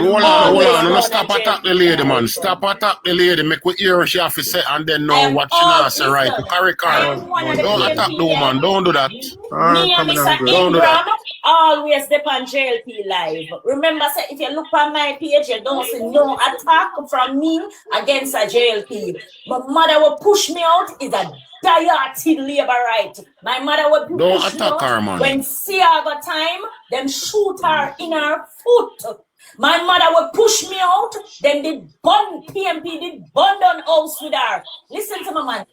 Hold on. No stop attack the lady, man. Stop attack the lady. Make we hear what she have to say and then know what she has to say right. Correct her. Don't attack the woman. Don't do that. Me and Mr. Ingram always depend JLP live. Remember, say, if you look on my page, you don't see no attack from me against a JLP. My mother will push me out is a dirty labor right. My mother would push me out man. when see her got time, them shoot her in her foot. My mother would push me out, then they bond PMP, did bond on house with her. Listen to my man.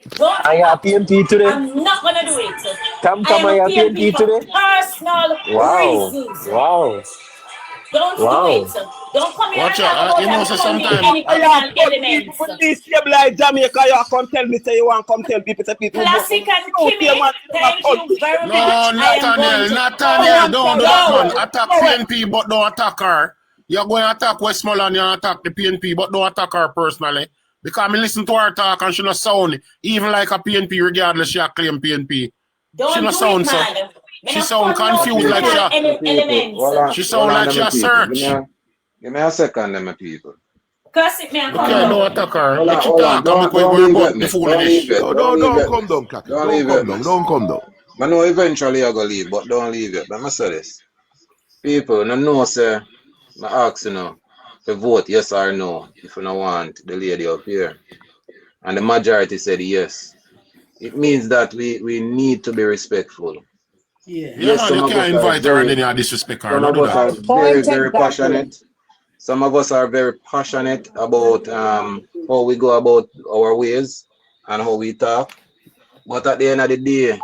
I have PMP today. I'm not gonna do it. Come, I have PMP today. Personal reasons. Wow. Don't do it. Don't come here and talk about any criminal elements. Destabilize Jamaica, you come tell me say you want come tell people to people. Classic and Kimmy, thank you very much. No, Nathaniel, don't do that, man. Attack PNP, but don't attack her. You're going to attack Westmoreland, you attack the PNP, but don't attack her personally. Because I listen to her talk and she not sound, even like a PNP, regardless she claim PNP. Don't she not sound so. She sound confused like she sound like she a search. Give me a second, my people. Curse it, man. Okay, don't attack her. Let you talk. Don't come down, Clacky. Don't come down. I know eventually you're going to leave, but don't leave it. Let me say this. People, no know, sir. I ask you now to vote yes or no if you don't want the lady up here. And the majority said yes. It means that we need to be respectful. Yeah, yes, you can't invite her and then you disrespect her. Some of us are very, very passionate. Some of us are very passionate about how we go about our ways and how we talk. But at the end of the day,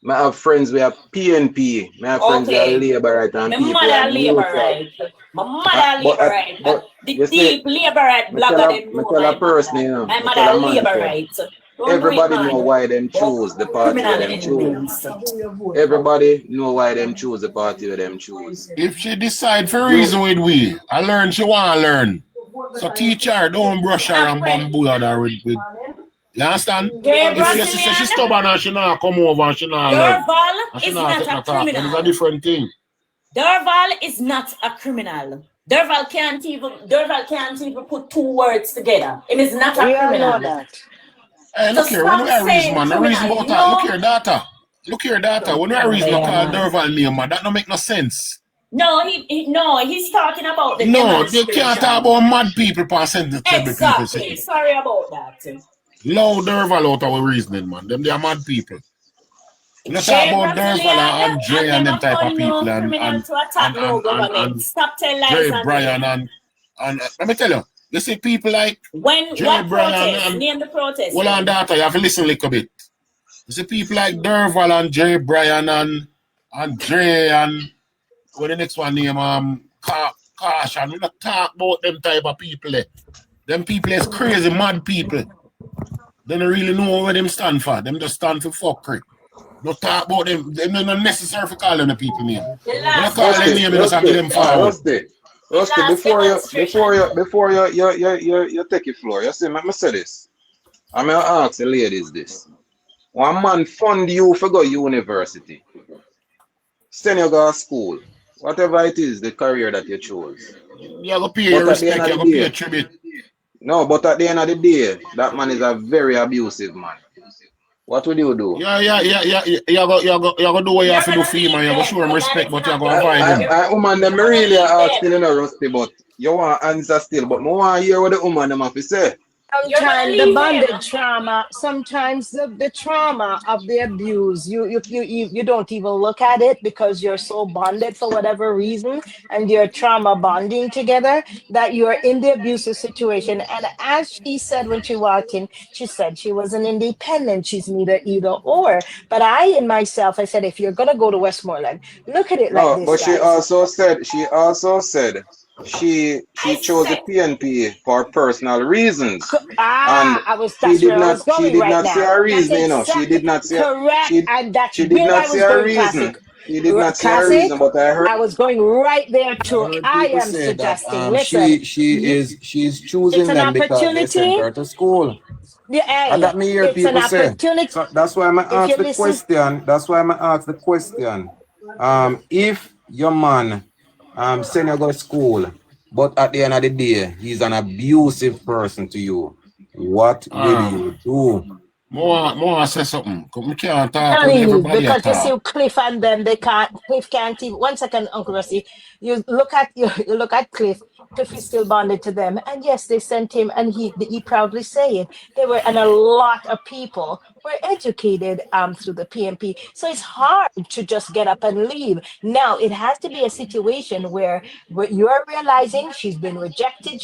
I have friends we have PNP. I have friends we have labor right and people. My mother labor right. My mother labor right. The deep labor right blogger them know. My mother labor right. Everybody know why them choose the party where them choose. Everybody know why them choose the party where them choose. If she decide for reason with we, I learn she want to learn. So teach her, don't brush her and bamboo her with. You understand? If she say she's stubborn and she not come over and she not learn. Derval is not a criminal. It's a different thing. Derval is not a criminal. Derval can't even put two words together. It is not a criminal. Hey, look here, when we are reason, man, the reason about that, look here, data. When we are reason to call Derval name, man, that don't make no sense. No, he's talking about the No, they can't talk about mad people per sentence. Exactly, sorry about that. Low Derval out our reasoning, man. Them they are mad people. Let's talk about Derval and Dre and them type of people and Dre, Brian and let me tell you, you see people like Dre, Brian and name the protest. Well, on that you have to listen a little bit. You see people like Derval and Dre, Brian and Dre and what the next one name Cash and we not talk about them type of people. Them people is crazy mad people. They don't really know where them stand for. Them just stand for fuckery. Don't talk about them. They're not necessary for calling the people name. When you call them name, you just have to give them forward. Rusty, before you take your floor, you see, let me say this. I'm going to ask the ladies this. One man fund you for go university. Send you go to school. Whatever it is, the career that you chose. You have to pay your respect, you have to pay a tribute. No, but at the end of the day, that man is a very abusive man. What would you do? Yeah. You go do what you have to do for him and you go show him respect, but you go avoid him. Woman, them really are asking, Rusty, but you want answer still, but I want to hear what the woman them have to say. Sometimes the bonded trauma, sometimes the trauma of the abuse, you don't even look at it because you're so bonded for whatever reason and you're trauma bonding together that you're in the abusive situation. And as she said when she walked in, she said she wasn't independent. She's neither either or. But I said, if you're going to go to Westmoreland, look at it like this. But she also said she chose the PNP for personal reasons. She did not say her reason, you know. She did not say she did not say her reason. She did not say her reason, but I heard. I was going right there too. I am suggesting. Listen, she's choosing them because they sent her to school. Yeah, and that me hear people say. So that's why I'm ask the question. That's why I'm ask the question. If your man send you go to school But at the end of the day, he's an abusive person to you. What will you do? More say something. We can't talk when Johnny, everybody because you talk. see Cliff and them, Cliff can't even 1 second, Uncle Rusty. You look at Cliff. Cliff is still bonded to them. And yes, they sent him, and he proudly saying they were, and a lot of people were educated through the PMP. So it's hard to just get up and leave. Now it has to be a situation where you're realizing she's been rejected,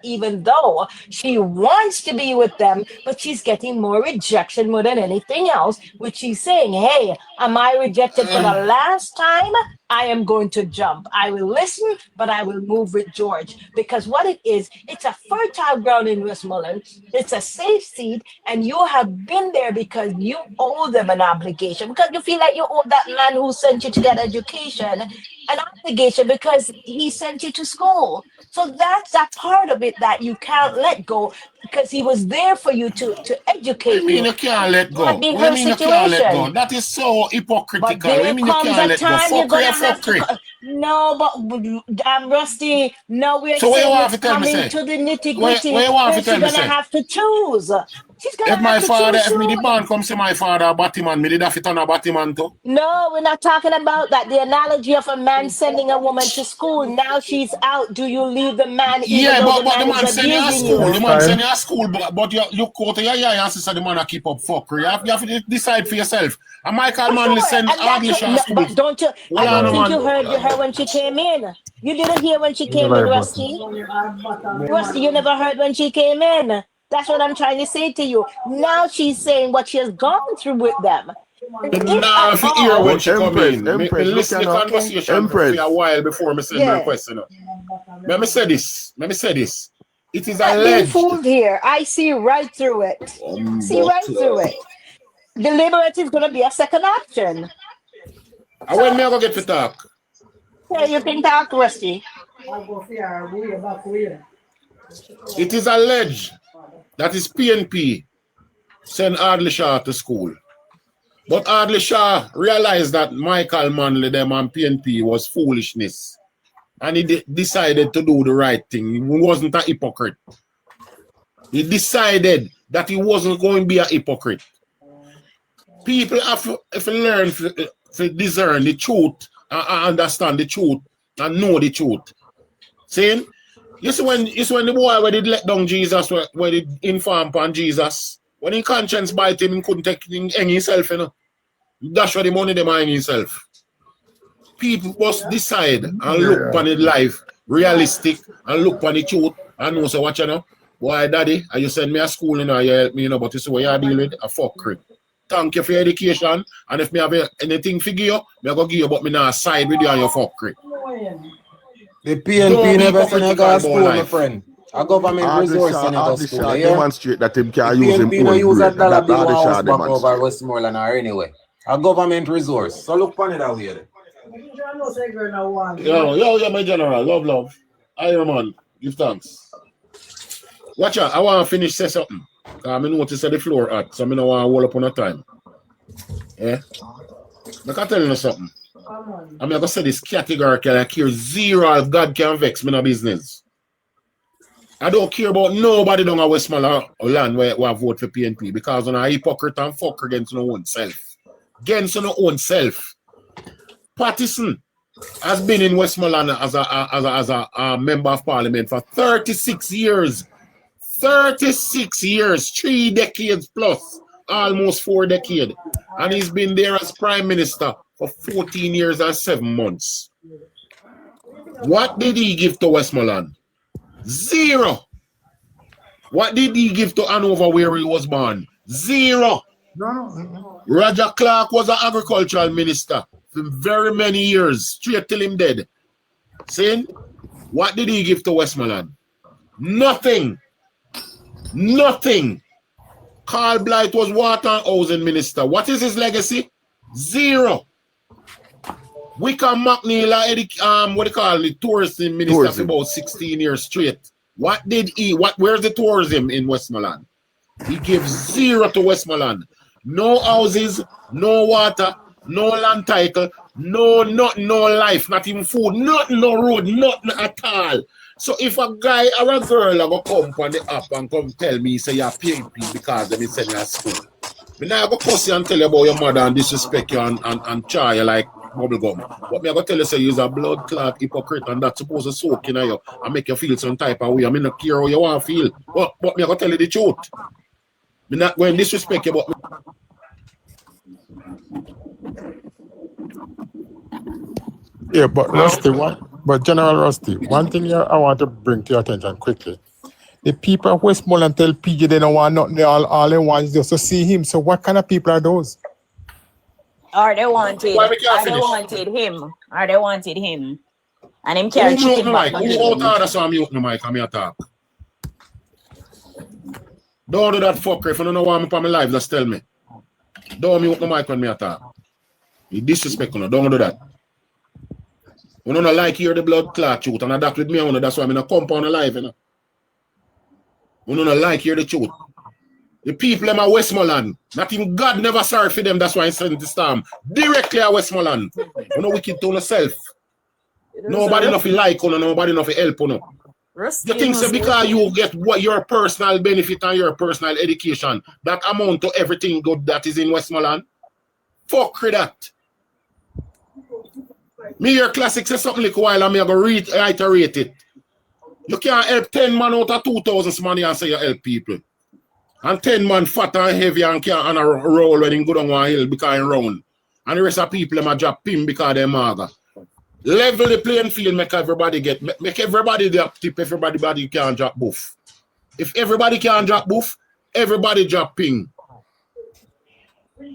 even though she wants to be with them, but she's getting more rejection more than anything else, which she's saying, hey, am I rejected for the last time? I am going to jump. I will listen, but I will move with George. Because what it is, it's a fertile ground in Westmoreland. It's a safe seat, and you have been there because you owe them an obligation. Because you feel like you owe that man who sent you to get education an obligation because he sent you to school. So that's that part of it that you can't let go because he was there for you to educate I mean you. you can't let go. That be What do her you mean you can't let go? situation. That is so hypocritical. But What do you there mean you comes can't a let go? time you're gonna have to. Fuckery. No, but I'm Rusty. No, we're So what you saying want it's to tell me, coming say? to the nitty What gritty you want where to tell she's me, gonna say? have to choose. She's gonna If my have to father, choose if me the soon. band come say my father a Batman, me did have to turn a Batman too. No, we're not talking about that. The analogy of a man sending a woman to school. Now she's out. Do you leave the man even Yeah, though the but the man is man send you to abusing school. you? The man send you to school, but you quote your and sister the man a keep up fuckery. You have to decide for yourself. And Michael For Manley sure. send And that's hardly what, to no, school. but don't you? Hold I on, don't think man. you heard her when she came in. You didn't hear when she came in, Rusty. Rusty, you never heard when she came in. That's what I'm trying to say to you. Now she's saying what she has gone through with them. And if Nah, at if you hear all, when But she come in, me Empress, look listen at the now. conversation for a Empress. while before me send my yeah, request. Let me say this. It is not being alleged. fooled here. I see right through it. See right through it. Deliberate is going to be a second option. And when me I go get to talk? Yeah, you can talk, Rusty. It is alleged that is PNP send Ardley Shaw to school. But Ardley Shaw realized that Michael Manley them and PNP was foolishness. And he decided to do the right thing. He wasn't a hypocrite. He decided that he wasn't going to be a hypocrite. People have to learn to discern the truth and understand the truth and know the truth. Saying, you see when the boy where did let down Jesus, where did inform upon Jesus, when in conscience bite him, he couldn't take himself, you know. That's why the money them hang himself. People must decide and look upon it life, realistic, and look upon the truth, and know, so what you know, boy, daddy, you send me a school, you know, you help me, you know, but you see what you deal with, a fuckery. Thank you for your education, and if me have anything to give you, me go give you, but me not side with you and your fuckery. The PNP never send you to school, my friend. A government resource send you to school. Demonstrate that him can The use him PNP no own use a brain. dollar That bill the one house Shaw back over demonstrate. Westmoreland or anyway. A government resource. So look upon it that way. Yo, my general, love. Iron man, give thanks. Watch out, I want to finish say something. Because I notice that the floor hot, so I don't want to hold up on a time. Yeah? I can tell you something. I'm going to say this categorically, I care zero if God can vex me in a business. I don't care about nobody down at Westmoreland or land where I vote for PNP because I'm a hypocrite and fuck against your own self. Against your own self. Pattison has been in Westmoreland as a member of parliament for 36 years. 36 years, 3 decades plus, almost 4 decades. And he's been there as prime minister for 14 years and 7 months. What did he give to Westmoreland? Zero. What did he give to Hanover where he was born? Zero. Roger Clark was an agricultural minister for very many years, straight till him dead. Saying, what did he give to Westmoreland? Nothing. Nothing. Carl Blight was water and housing minister. What is his legacy? Zero. Wickham McNeil, what do you call it, tourism minister for about 16 years straight. What did he, where's the tourism in Westmoreland? He gave zero to Westmoreland. No houses, no water, no land title, No, nothing, no life, not even food, nothing, no road, nothing at all. So if a guy or a girl are come on the app and come tell me, say you're PNP because they send you to school. Me now go cuss you and tell you about your mother and disrespect you and char you like bubble gum. But me I go tell you say you're a blood clot hypocrite and that's supposed to soak in you and make you feel some type of way. I mean not care how you want to feel. But me I go tell you the truth. Me not going to disrespect you, but Yeah, but Rusty, General Rusty, one thing here I want to bring to your attention quickly. The people of Westmoreland tell PJ they don't want nothing, all they want is just to see him. So what kind of people are those? Or they wanted him. Or they wanted him. And him carry chicken back. Who out order so I'm mute the mic and me attack? Don't do that fucker. If you don't know why I'm on my live, just tell me. Don't mute the mic when me attack. You disrespect me. Don't do that. You don't like hear the blood clot truth and attack with me. That's why I'm in a compound alive. You know? You don't like hear the truth. The people in Westmoreland, not even God never sorry for them. That's why I sent the storm directly at Westmoreland. You know wicked to yourself. Nobody nothing like you, nobody nothing help you. You think so because you get what your personal benefit and your personal education that amount to everything good that is in Westmoreland? Fuck that. Me your classic say something like a while and me I go reiterate it. You can't help 10 man out of 2,000 money and say you help people. And 10 man fat and heavy and can't roll when he go down one hill because he round. And the rest of people them a drop pin because they're maga. Level the playing field, make everybody drop tip, everybody can drop buff. If everybody can drop buff, everybody drop ping.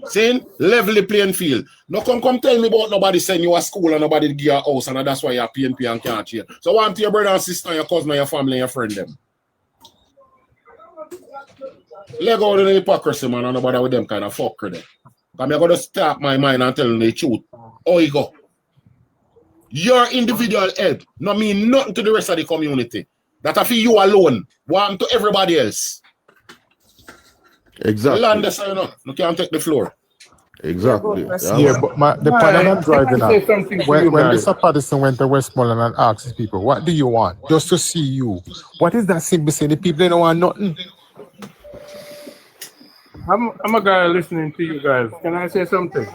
See? Level the playing field. No come tell me about nobody send you a school and nobody give you a house and that's why you're PNP and can't cheer. So want your brother and sister, your cousin, your family, your friend them. Let go of the hypocrisy, man, and nobody with them kind of fucker there. I'm going to start my mind and tell them the truth. Oh, you go. Your individual help no mean nothing to the rest of the community. That I feel you alone want to everybody else. Exactly. Land this, you can't take the floor. Exactly. Yeah, but the point I'm driving at, when Mr. Patterson went to Westmoreland and asked his people, what do you want? Just to see you. What is that simply saying? The people they don't want nothing. I'm a guy listening to you guys. Can I say something?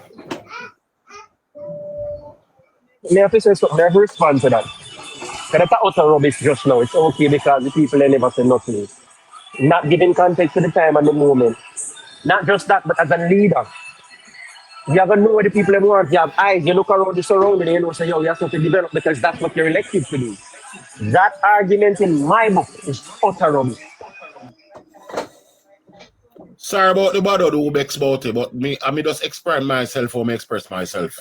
May I have to say something? I have to respond to that. Because that's utter rubbish just now. It's okay because the people they never say nothing. Not giving context to the time and the moment. Not just that, but as a leader. You have to know what the people want. You have eyes. You look around the surrounding and you know, say, yo, you have to develop because that's what you're elected to do. That argument in my book is utter rubbish. Sorry about the bother who makes about it, but I just express myself or express myself.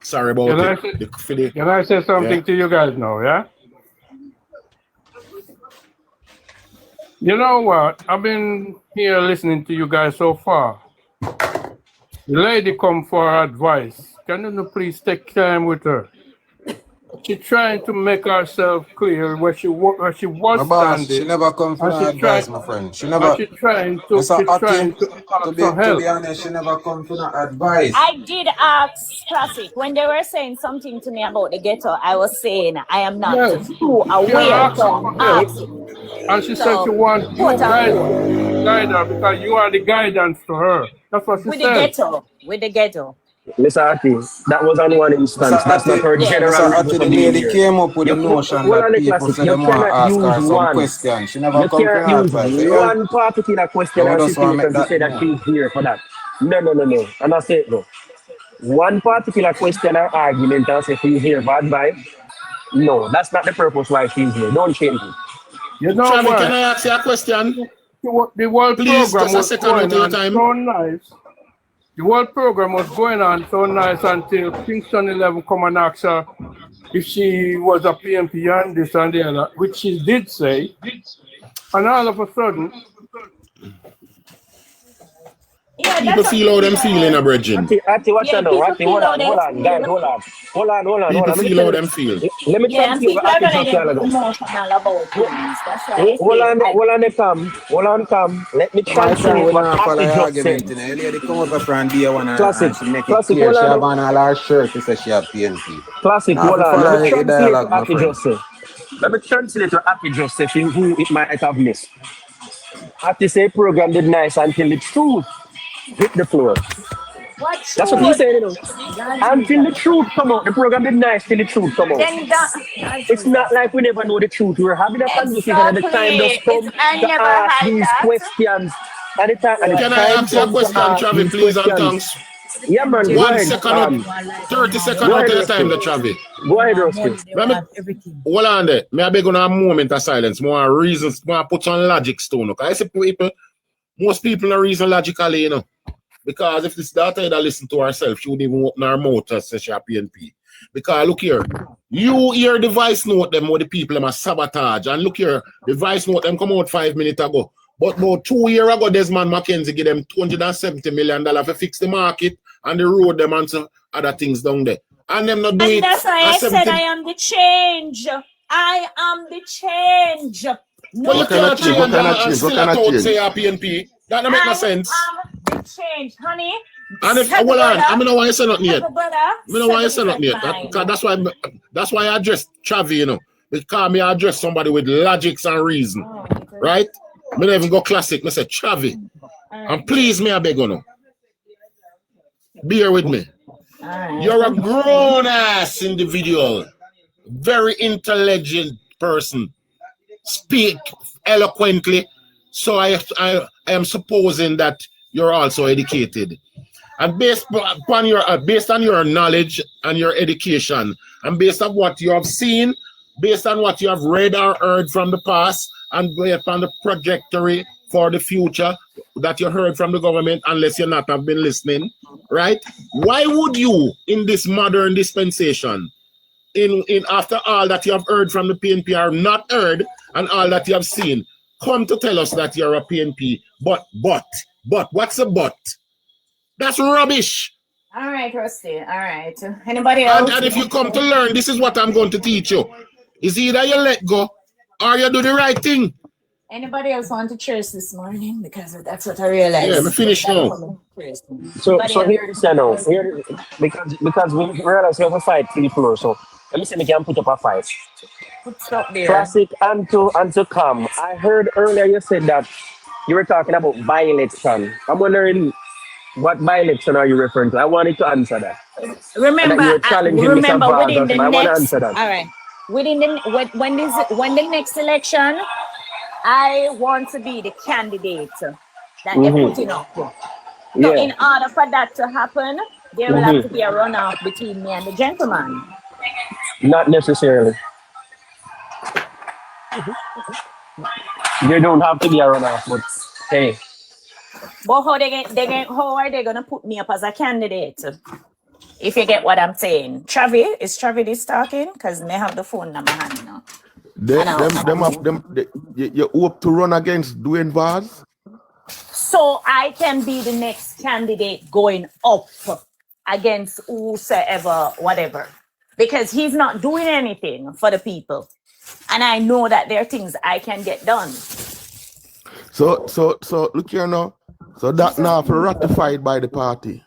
Sorry about it. Can I say something to you guys now, yeah? You know what? I've been here listening to you guys so far. The lady come for her advice. Can you please take time with her? She's trying to make herself clear where she was standing. She never come for her advice, my friend. She never. She's trying to ask for help. To be honest, she never come for her advice. I did ask Classic when they were saying something to me about the ghetto. I was saying I am not too aware to ask. And she said she wants you guide her because you are the guidance to her. That's what she said. With the ghetto. Mr. Ati, that was on one instance. That's not her general. Mr. Ati, the lady came up with the notion that people say they want to ask her some question. She never come for her advice. One particular question and she can say that she's here for that. No. And I say no. One particular question or argument and say she's here for advice. No, that's not the purpose why she's here. Don't change it. You know Charlie, what? can I ask you a question? The world Please, program was going on time. so nice. The world program was going on so nice until Kingston 11 come and ask her if she was a PMP and this and the other, which she did say. And all of a sudden, Yeah, People that's what feel how them feeling, a bridging. Ati, watch yeah, out now. people Ati, feel hold how on, they guys, feel. hold on. People Let me feel tell how you. them feel. Let me Yeah, and translate what people are Ati gonna just said get ago. emotional about things. That's why they Hold say I on, come. Let me My son, translate we what not follow Ati your just said. argument. You know, the lady come up from day one Classic, and she make it classic, clear. hold She on, have on all her shirt. She say she have PNP. classic, Now, if hold you on. Let me follow your translate dialogue, what my Ati friend. just said. Let me translate what Ati just said, who it might have missed. Ati say program did nice until the truth hit the floor. what That's what he truth? said, Lord Until the Jesus. truth come out. The program did nice till the truth come out. Then that Lord It's not Jesus. like we never know the truth. We're having a conversation and the time does Exactly. It's come I to never ask hide these that. questions. And the Can I time ask you a comes to question, ask Travi, these please, and questions. thanks? Yeah, man, go One ahead. second out, 30 seconds Go out ahead, of your time, Rusty. the Travi. Go ahead, Rusty. Let me, hold on there. May I beg on a moment of silence? More reasons, more put on logic stone. Okay? I say people, most people don't reason logically, you know. Because if this daughter had listened to herself, she wouldn't even open her mouth and say she a PNP. Because look here, you hear the voice note them what the people them a sabotage. And look here, the voice note them come out 5 minutes ago. But about 2 years ago, Desmond McKenzie give them $270 million to fix the market and the road them and some other things down there. And them not do And it. that's why I said I am the change. I am the change. But you What No kind of can't change? change What kind of and change? What still kind a of thought change? say a PNP. That don't make no I sense. am the change, honey. And if Heavy hold on, I brother. mean, why you say nothing yet. Heavy brother. I mean, why you say nothing 70% yet. mine. That's why I address Chavi, you know. Because me address somebody with logics and reason. Oh, Right? Me never even go classic. Me say Chavi. And please me, I beg you now. Be here with me. You're a grown ass individual. Very intelligent person. Speak eloquently. So I am supposing that you're also educated. And based on your knowledge and your education, and based on what you have seen, based on what you have read or heard from the past, and based on the trajectory for the future that you heard from the government, unless you not have been listening, right? Why would you, in this modern dispensation, in after all that you have heard from the PNP or not heard, and all that you have seen, come to tell us that you're a PNP? But what's a but? That's rubbish. All right, Rusty. All right. Anybody else? And if you come to learn, this is what I'm going to teach you. Is either you let go or you do the right thing. Anybody else want to church this morning? Because that's what I realized. Yeah, me finish now. So here is now. Here, because we realize we have a fight to the floor. So let me see if we can put up a fight. Stop there. Classic and to come. I heard earlier you said that you were talking about by-election. I'm wondering what by-election are you referring to? I wanted to answer that. And that Remember, you were challenging Mr. remember Vargas. within the I want to next. answer that. All right. Within the when the next election, I want to be the candidate that they're putting up. So Yeah. in order for that to happen, there will have to be a runoff between me and the gentleman. Not necessarily. There don't have to be a runoff, but hey. But how are they gonna put me up as a candidate? If you get what I'm saying. Travi, is Travi this talking? Because may have the phone in my hand now. You hope to run against Dwayne Vaz? So I can be the next candidate going up against whosoever, whatever. Because he's not doing anything for the people. And I know that there are things I can get done. So look here now. So that now for ratified by the party.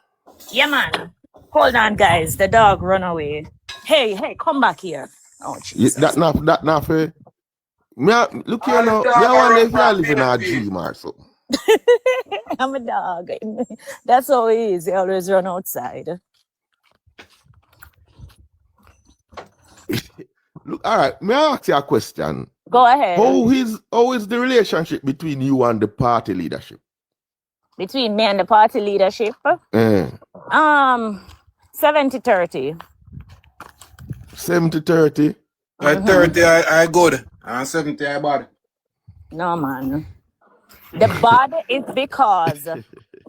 Yeah, man. Hold on, guys. The dog run away. Hey, come back here. Oh, Jesus. That now for look here now. You wonder if you live in a dream or so. I'm a dog. That's how he is. He always run outside. Look, all right. May I ask you a question? Go ahead. How is the relationship between you and the party leadership? Between me and the party leadership? 70-30. 70-30? 30 I good. And 70 I bad. No, man. The bad is because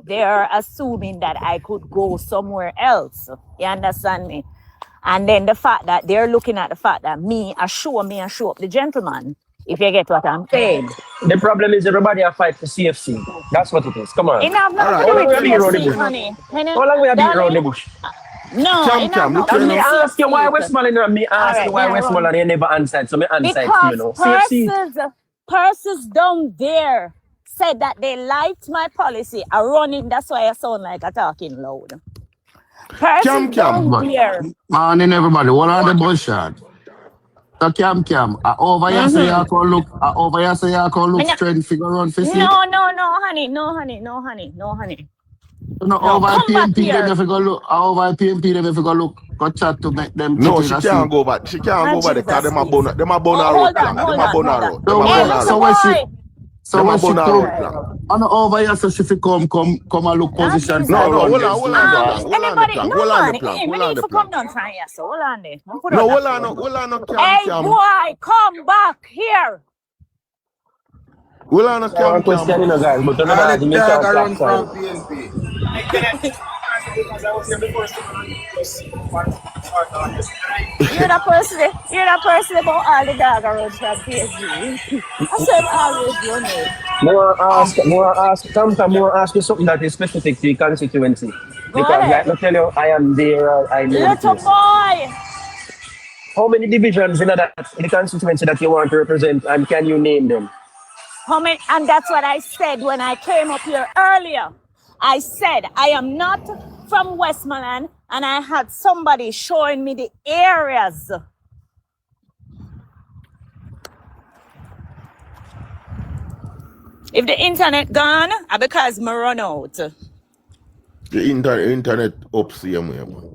they're assuming that I could go somewhere else. You understand me? And then the fact that they're looking at the fact that I show up the gentleman. If you get what I'm saying. The problem is everybody are fight for CFC. That's what it is. Come on. It have All nothing right, to do How long with we have been around the CFC, bush? honey. How long we have been around the Darling, bush? no, it have look nothing here to And do me now. with ask you why CFC. Westmoreland, me All ask you right, why then I run. Westmoreland you never answered, so me answer it to you Because know. CFC. persons down there said that they liked my policy. I running, that's why I sound like a talking loud. Persons down But there. morning everybody, what are the bullshit? The cam. Over here say you can look over here say you can look Me strength figure on for sleep. no, honey, no, honey. No, No, over come back PMP them here. if you go look over PMP them if you go look go chat to make them No, chicken she asleep. can't go back. She can't Ah, go back because Jesus, please. them a bone Oh, her road hold on, plank. Them hold a on, bone hold her on. road. So Them a Hey, bone when her little so road. when she boy. so Them a when she bone her come road plank. on over here so she fi come and look Ah, position Jesus. for No, run hold on, this hold on thing. the plank. Hold on the Anybody? plank. No, Hold on the man. plank. Hey, me Hold on need the to come plank. down from here, so hold on there. Don't put No, on that hold on, no Hey, cam. boy, come back here. Hold on, no So one question, you know, guys, but cam. don't All the ask me dog can't I clock run from time. PNP. Because I was here the first time and just see what sort of understand. You're the person about all the dog around from PSG. I said always run it. More ask, sometimes more ask you something that is specific to your constituency. Go Because like ahead. me tell you, I am there, I know the Little place. boy. How many divisions in the constituency that you want to represent and can you name them? How many? And that's what I said when I came up here earlier. I said I am not from Westmoreland, and I had somebody showing me the areas. If the internet gone, because me run out. The internet up same way, man.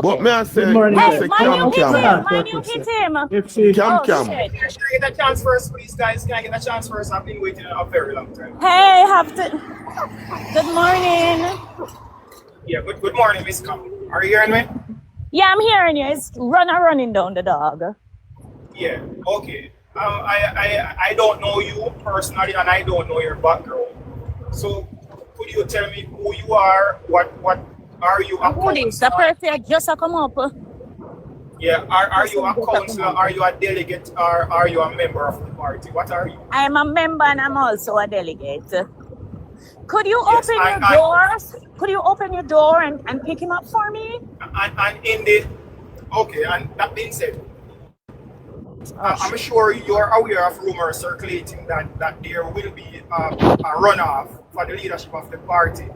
But Okay. may I Good say, morning, Hey, guys. man, you hit him. Ask you a Man, you question. hit him. If she, Oh, cam. shit. Can I get a chance first, please, guys? Can I get a chance first? I've been waiting a very long time. Hey, have to. Good morning. Yeah, good morning, Miss Cam. Are you hearing me? Yeah, I'm hearing you. It's running down the dog. Yeah, okay. I don't know you personally, and I don't know your background. So, could you tell me who you are? What are you a Who this? The counselor? person just come up. Yeah, are you a counselor? Are you a delegate? Or are you a member of the party? What are you? I'm a member and I'm also a delegate. Could you Yes, open your doors? Could you open your door and pick him up for me? and in the okay, and that being said, Oh, I'm sure you're aware of rumors circulating that there will be a runoff for the leadership of the party.